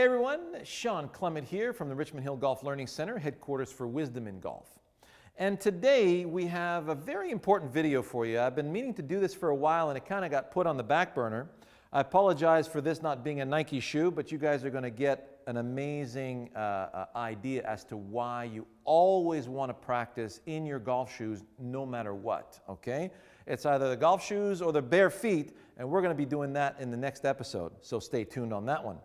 Hey everyone, Shawn Clement here from the Richmond Hill Golf Learning Center, headquarters for Wisdom in Golf. And today we have a very important video for you. I've been meaning to do this for a while and it kind of got put on the back burner. I apologize for this not being a Nike shoe, but you guys are going to get an amazing idea as to why you always want to practice in your golf shoes no matter what, okay? It's either the golf shoes or the bare feet, and we're going to be doing that in the next episode, so stay tuned on that one.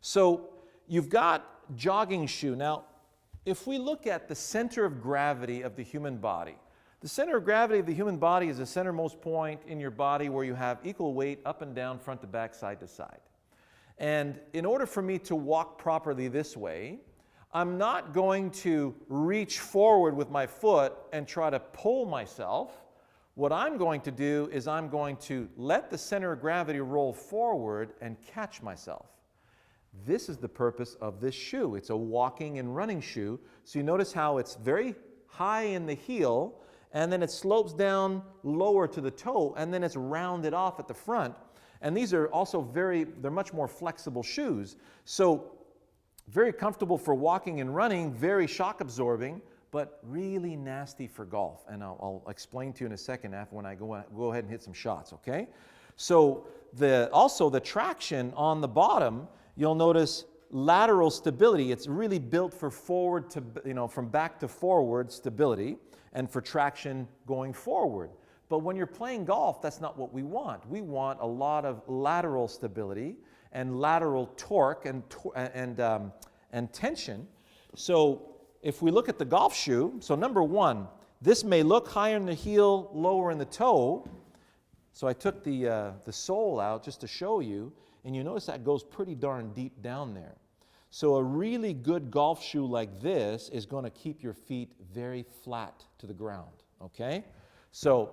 So you've got jogging shoe. Now, if we look at the center of gravity of the human body, the center of gravity of the human body is the centermost point in your body where you have equal weight up and down, front to back, side to side. And in order for me to walk properly this way, I'm not going to reach forward with my foot and try to pull myself. What I'm going to do is I'm going to let the center of gravity roll forward and catch myself. This is the purpose of this shoe. It's a walking and running shoe. So you notice how it's very high in the heel, and then it slopes down lower to the toe, and then it's rounded off at the front. And these are also they're much more flexible shoes. So very comfortable for walking and running, very shock absorbing, but really nasty for golf. And I'll explain to you in a second after when I go ahead and hit some shots, okay? So also the traction on the bottom, you'll notice lateral stability. It's really built for forward to, from back to forward stability and for traction going forward. But when you're playing golf, that's not what we want. We want a lot of lateral stability and lateral torque and tension. So if we look at the golf shoe, so number one, this may look higher in the heel, lower in the toe. So I took the sole out just to show you, and you notice that goes pretty darn deep down there. So a really good golf shoe like this is going to keep your feet very flat to the ground, okay? So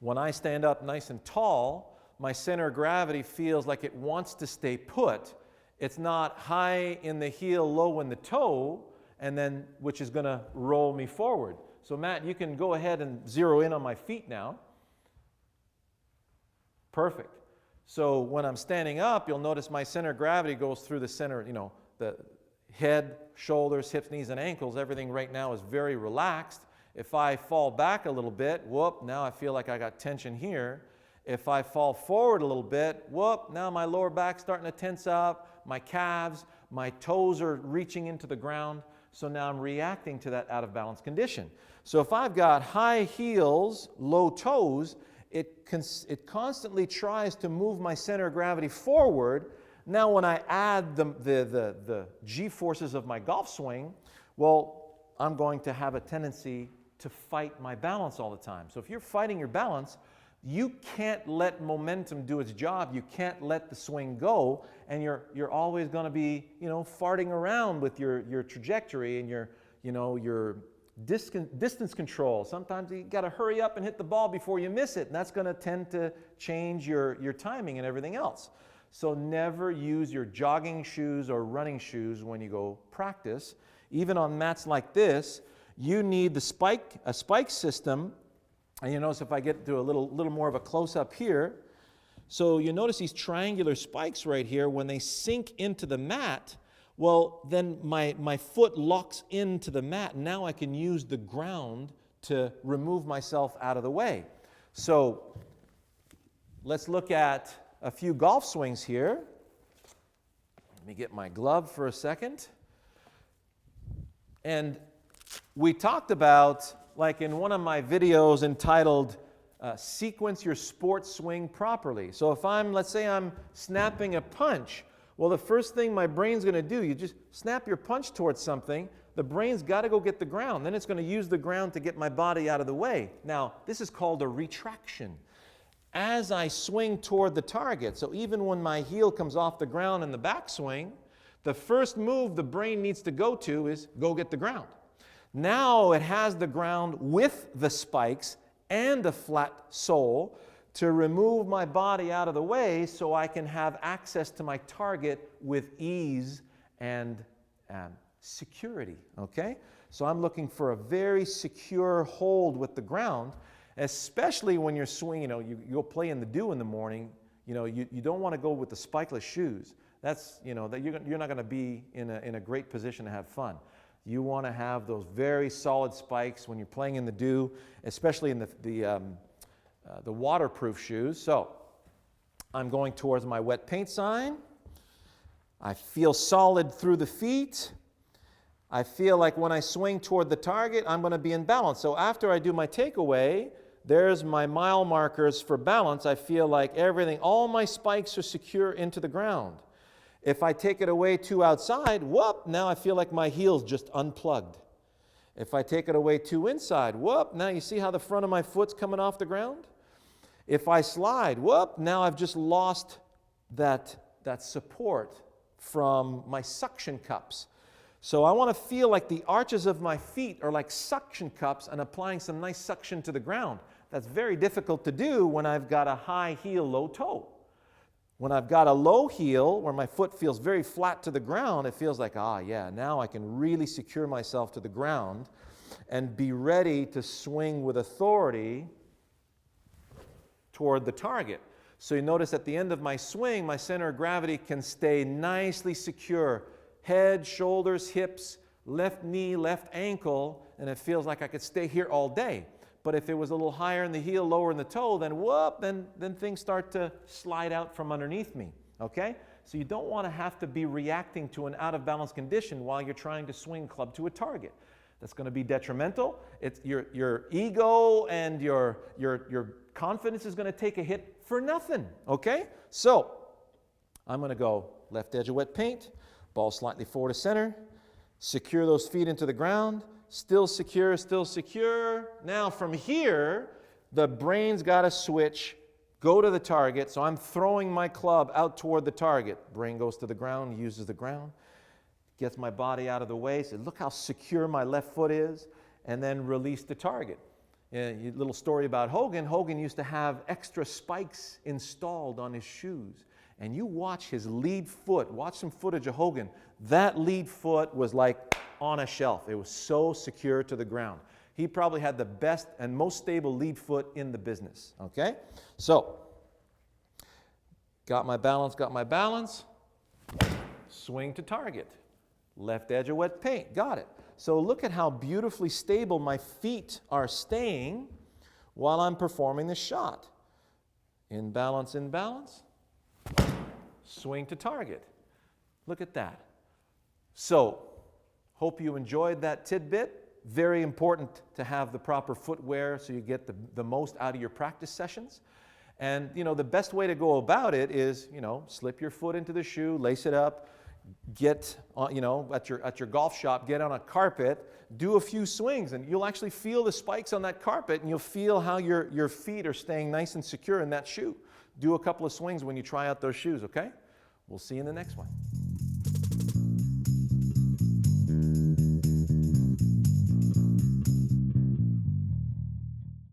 when I stand up nice and tall, my center of gravity feels like it wants to stay put. It's not high in the heel, low in the toe, and then which is going to roll me forward. So Matt, you can go ahead and zero in on my feet now. Perfect. So when I'm standing up, you'll notice my center of gravity goes through the center, the head, shoulders, hips, knees, and ankles. Everything right now is very relaxed. If I fall back a little bit, whoop, now I feel like I got tension here. If I fall forward a little bit, whoop, now my lower back's starting to tense up, my calves, my toes are reaching into the ground. So now I'm reacting to that out of balance condition. So if I've got high heels, low toes, it constantly tries to move my center of gravity forward. Now when I add the G-forces of my golf swing, well, I'm going to have a tendency to fight my balance all the time. So if you're fighting your balance, you can't let momentum do its job. You can't let the swing go, and you're always going to be, farting around with your trajectory and your distance control. Sometimes you got to hurry up and hit the ball before you miss it, and that's going to tend to change your timing and everything else. So never use your jogging shoes or running shoes when you go practice. Even on mats like this, you need a spike system. And you notice if I get to a little more of a close-up here, so you notice these triangular spikes right here, when they sink into the mat, well, then my foot locks into the mat, and now I can use the ground to remove myself out of the way. So let's look at a few golf swings here. Let me get my glove for a second. And we talked about, like in one of my videos entitled, Sequence Your Sports Swing Properly. So if let's say I'm snapping a punch, well, the first thing my brain's going to do, you just snap your punch towards something, the brain's got to go get the ground. Then it's going to use the ground to get my body out of the way. Now, this is called a retraction. As I swing toward the target, so even when my heel comes off the ground in the backswing, the first move the brain needs to go to is go get the ground. Now it has the ground with the spikes and a flat sole to remove my body out of the way so I can have access to my target with ease and security, okay? So I'm looking for a very secure hold with the ground, especially when you're swinging, you go play in the dew in the morning, you don't want to go with the spikeless shoes. that's, you know, that you're not going to be in a great position to have fun. You want to have those very solid spikes when you're playing in the dew, especially in the waterproof shoes. So I'm going towards my wet paint sign. I feel solid through the feet. I feel like when I swing toward the target, I'm going to be in balance. So after I do my takeaway, there's my mile markers for balance. I feel like everything, all my spikes are secure into the ground. If I take it away too outside, whoop, now I feel like my heel's just unplugged. If I take it away too inside, whoop, now you see how the front of my foot's coming off the ground? If I slide, whoop, now I've just lost that support from my suction cups. So I want to feel like the arches of my feet are like suction cups and applying some nice suction to the ground. That's very difficult to do when I've got a high heel, low toe. When I've got a low heel where my foot feels very flat to the ground, it feels like, yeah, now I can really secure myself to the ground and be ready to swing with authority toward the target. So you notice at the end of my swing, my center of gravity can stay nicely secure. Head, shoulders, hips, left knee, left ankle, and it feels like I could stay here all day. But if it was a little higher in the heel, lower in the toe, then whoop, then things start to slide out from underneath me, okay? So you don't want to have to be reacting to an out-of-balance condition while you're trying to swing club to a target. That's going to be detrimental. It's your ego and your confidence is going to take a hit for nothing, okay? So I'm going to go left edge of wet paint, ball slightly forward to center, secure those feet into the ground, still secure, still secure. Now from here, the brain's got to switch, go to the target. So I'm throwing my club out toward the target. Brain goes to the ground, uses the ground, gets my body out of the way. So look how secure my left foot is, and then release the target. A little story about Hogan. Hogan used to have extra spikes installed on his shoes. And you watch his lead foot, watch some footage of Hogan. That lead foot was like on a shelf. It was so secure to the ground. He probably had the best and most stable lead foot in the business, okay? So, got my balance, swing to target. Left edge of wet paint, got it. So look at how beautifully stable my feet are staying while I'm performing this shot. In balance, swing to target. Look at that. So, hope you enjoyed that tidbit. Very important to have the proper footwear so you get the most out of your practice sessions. And, you know, the best way to go about it is, you know, slip your foot into the shoe, lace it up, get, you know, at your golf shop, get on a carpet, do a few swings, and you'll actually feel the spikes on that carpet, and you'll feel how your feet are staying nice and secure in that shoe. Do a couple of swings when you try out those shoes, okay? We'll see you in the next one.